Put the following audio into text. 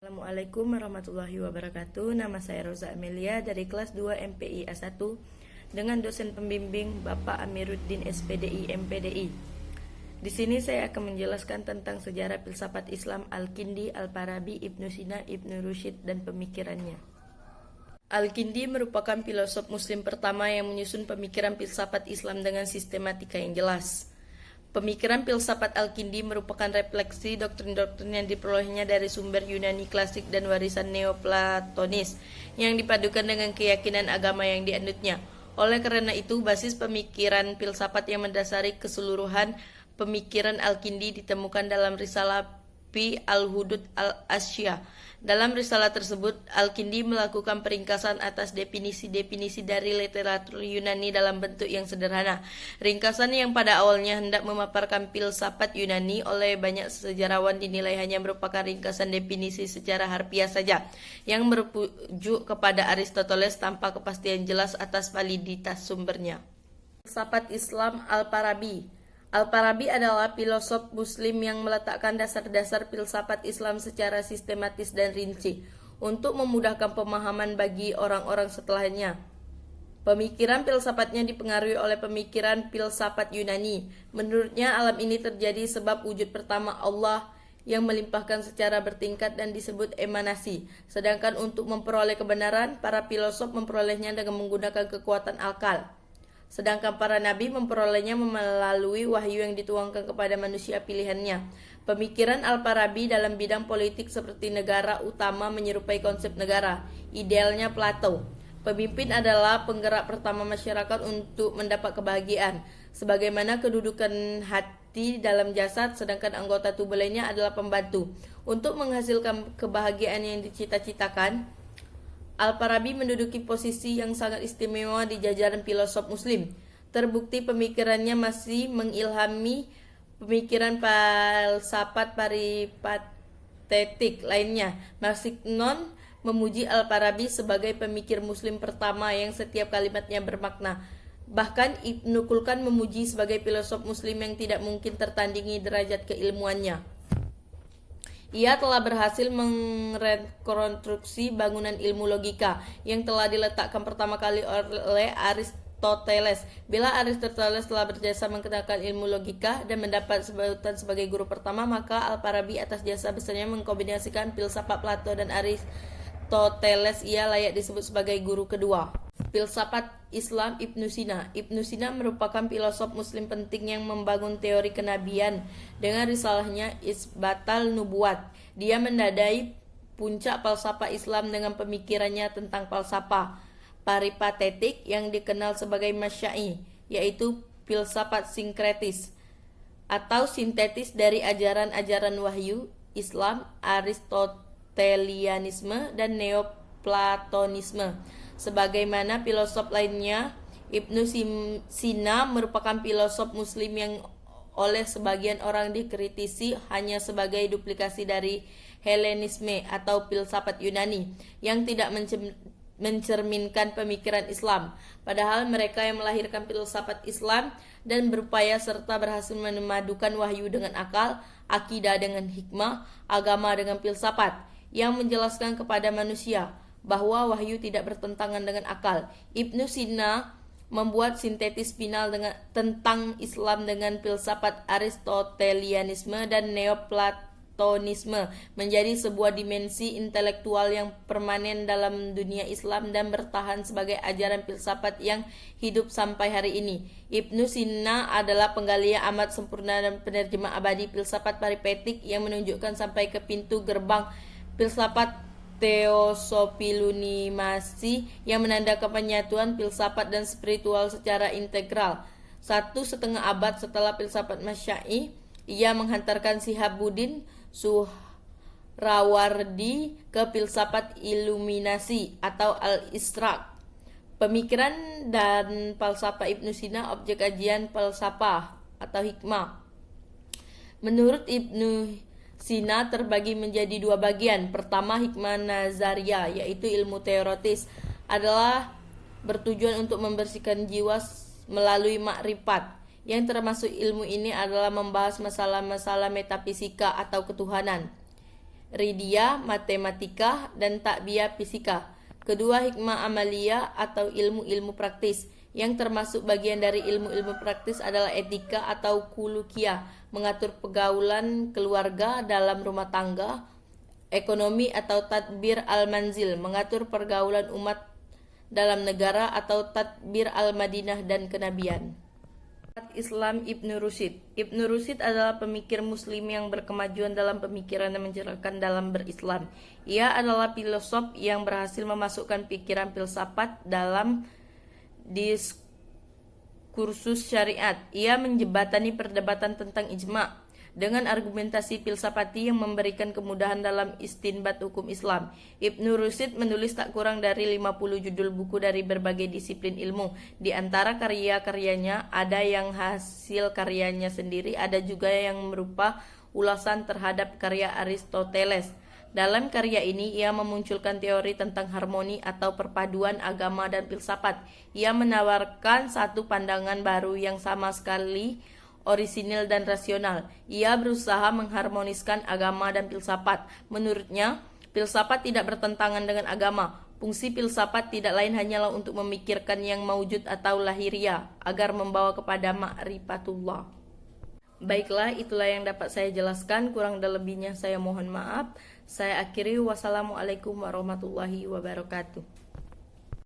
Assalamualaikum warahmatullahi wabarakatuh. Nama saya Roza Amelia dari kelas 2 MPI A1 dengan dosen pembimbing Bapak Amiruddin SPDI MPDI. Di sini saya akan menjelaskan tentang sejarah filsafat Islam Al-Kindi, Al-Farabi, Ibnu Sina, Ibnu Rushd dan pemikirannya. Al-Kindi merupakan filosof muslim pertama yang menyusun pemikiran filsafat Islam dengan sistematika yang jelas. Pemikiran filsafat Al-Kindi merupakan refleksi doktrin-doktrin yang diperolehnya dari sumber Yunani klasik dan warisan Neoplatonis yang dipadukan dengan keyakinan agama yang dianutnya. Oleh karena itu, basis pemikiran filsafat yang mendasari keseluruhan pemikiran Al-Kindi ditemukan dalam risalah Fi al-Hudud al-Asya. Dalam risalah tersebut, Al-Kindi melakukan peringkasan atas definisi-definisi dari literatur Yunani dalam bentuk yang sederhana. Ringkasan yang pada awalnya hendak memaparkan filsafat Yunani oleh banyak sejarawan dinilai hanya merupakan ringkasan definisi secara harfiah saja, yang merujuk kepada Aristoteles tanpa kepastian jelas atas validitas sumbernya. Filsafat Islam Al-Farabi. Al-Farabi adalah filosof muslim yang meletakkan dasar-dasar filsafat Islam secara sistematis dan rinci untuk memudahkan pemahaman bagi orang-orang setelahnya. Pemikiran filsafatnya dipengaruhi oleh pemikiran filsafat Yunani. Menurutnya alam ini terjadi sebab wujud pertama Allah yang melimpahkan secara bertingkat dan disebut emanasi. Sedangkan untuk memperoleh kebenaran, para filosof memperolehnya dengan menggunakan kekuatan akal. Sedangkan para nabi memperolehnya melalui wahyu yang dituangkan kepada manusia pilihannya. Pemikiran Al-Farabi dalam bidang politik seperti negara utama menyerupai konsep negara. Idealnya Plato. Pemimpin adalah penggerak pertama masyarakat untuk mendapat kebahagiaan, sebagaimana kedudukan hati dalam jasad, sedangkan anggota tubuh lainnya adalah pembantu. Untuk menghasilkan kebahagiaan yang dicita-citakan, Al-Farabi menduduki posisi yang sangat istimewa di jajaran filosof muslim. Terbukti pemikirannya masih mengilhami pemikiran filsafat peripatetik lainnya. Marxisnon memuji Al-Farabi sebagai pemikir muslim pertama yang setiap kalimatnya bermakna. Bahkan Ibnu Khaldun memuji sebagai filosof muslim yang tidak mungkin tertandingi derajat keilmuannya. Ia telah berhasil merekonstruksi bangunan ilmu logika yang telah diletakkan pertama kali oleh Aristoteles. Bila Aristoteles telah berjasa mengenalkan ilmu logika dan mendapat sebutan sebagai guru pertama, maka Al-Farabi atas jasa besarnya mengkombinasikan filsafat Plato dan Aristoteles. Ia layak disebut sebagai guru kedua. Filsafat Islam Ibnu Sina. Ibnu Sina merupakan filosof muslim penting yang membangun teori kenabian dengan risalahnya Isbatal Nubuwat. Dia mendadai puncak falsafah Islam dengan pemikirannya tentang falsafah peripatetik yang dikenal sebagai Masyai, yaitu filsafat sinkretis atau sintetis dari ajaran-ajaran wahyu Islam, Aristotelianisme dan Neoplatonisme. Sebagaimana filosof lainnya, Ibnu Sina merupakan filosof muslim yang oleh sebagian orang dikritisi hanya sebagai duplikasi dari Helenisme atau filsafat Yunani yang tidak mencerminkan pemikiran Islam. Padahal mereka yang melahirkan filsafat Islam dan berupaya serta berhasil memadukan wahyu dengan akal, akidah dengan hikmah, agama dengan filsafat yang menjelaskan kepada manusia bahwa wahyu tidak bertentangan dengan akal. Ibnu Sina membuat sintetis final tentang Islam dengan filsafat Aristotelianisme dan Neoplatonisme menjadi sebuah dimensi intelektual yang permanen dalam dunia Islam dan bertahan sebagai ajaran filsafat yang hidup sampai hari ini. Ibnu Sina adalah penggali yang amat sempurna dan penerjemah abadi filsafat peripatetik yang menunjukkan sampai ke pintu gerbang filsafat teosofilunimasi yang menandakan penyatuan filsafat dan spiritual secara integral. 1,5 abad setelah filsafat Masyai, ia menghantarkan Shihabuddin Suhrawardi ke filsafat iluminasi atau al-Ishraq. Pemikiran dan falsafah Ibnu Sina objek kajian falsafah atau hikmah. Menurut Ibnu Sina terbagi menjadi dua bagian. Pertama, hikmah nazaria, yaitu ilmu teoritis, adalah bertujuan untuk membersihkan jiwa melalui makrifat. Yang termasuk ilmu ini adalah membahas masalah-masalah metafisika atau ketuhanan. Ridia, matematika, dan takbiyah fisika. Kedua, hikmah amaliyah atau ilmu-ilmu praktis. Yang termasuk bagian dari ilmu-ilmu praktis adalah etika atau kulukia, mengatur pergaulan keluarga dalam rumah tangga. Ekonomi atau tadbir al-manzil, mengatur pergaulan umat dalam negara, atau tadbir al-Madinah dan kenabian. Islam Ibnu Rusyid. Ibnu Rusyid adalah pemikir muslim yang berkemajuan dalam pemikiran dan mencerahkan dalam berislam. Ia adalah filosof yang berhasil memasukkan pikiran filsafat dalam diskursus syariat. Ia menjembatani perdebatan tentang ijma' dengan argumentasi filsafati yang memberikan kemudahan dalam istinbat hukum Islam. Ibnu Rusyid menulis tak kurang dari 50 judul buku dari berbagai disiplin ilmu. Di antara karya-karyanya ada yang hasil karyanya sendiri, ada juga yang berupa ulasan terhadap karya Aristoteles. Dalam karya ini ia memunculkan teori tentang harmoni atau perpaduan agama dan filsafat. Ia menawarkan satu pandangan baru yang sama sekali orisinil dan rasional. Ia berusaha mengharmoniskan agama dan filsafat. Menurutnya, filsafat tidak bertentangan dengan agama. Fungsi filsafat tidak lain hanyalah untuk memikirkan yang maujud atau lahiriah agar membawa kepada ma'rifatullah. Baiklah, itulah yang dapat saya jelaskan. Kurang dan lebihnya saya mohon maaf. Saya akhiri. Wassalamualaikum warahmatullahi wabarakatuh.